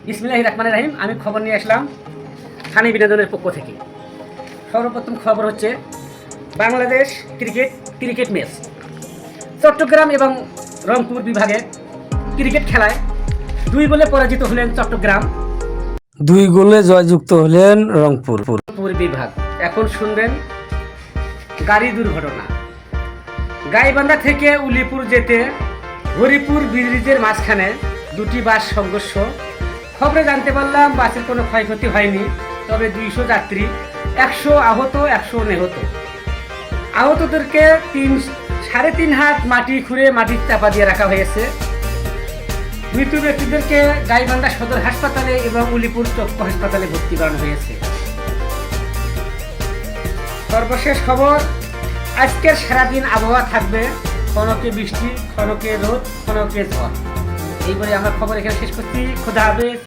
বিসমিল্লাহির রহমানির রহিম। আমি খবর নিয়ে আসলাম ফানি বিনোদনের পক্ষ থেকে। সর্বপ্রথম খবর হচ্ছে বাংলাদেশ ক্রিকেট ম্যাচ। চট্টগ্রাম এবং রংপুর বিভাগে ক্রিকেট খেলায় 2 গোলে পরাজিত হলেন চট্টগ্রাম, 2 গোলে জয়যুক্ত হলেন রংপুর বিভাগ। এখন শুনবেন গাড়ি দুর্ঘটনা। গাইবান্ধা থেকে উলিপুর যেতে হরিপুর ব্রিজের মাঝখানে 2টি বাস সংঘর্ষ। খবরে জানতে পারলাম বাসের কোনো ক্ষয়ক্ষতি হয়নি, তবে 200 যাত্রী, 100 আহত, 100 নিহত। আহতদেরকে 3.5 হাত মাটি খুঁড়ে মাটির চাপা দিয়ে রাখা হয়েছে। মৃত ব্যক্তিদেরকে গাইবান্ধা সদর হাসপাতালে এবং উলিপুর চক্ষু হাসপাতালে ভর্তি করানো হয়েছে। সর্বশেষ খবর, আজকের সারাদিন আবহাওয়া থাকবে ক্ষণকে বৃষ্টি, ক্ষণকে রোদ, ক্ষণকে ঝড়। এই বলে আমার খবর এখানে শেষ করছি। খোদা হাফেজ।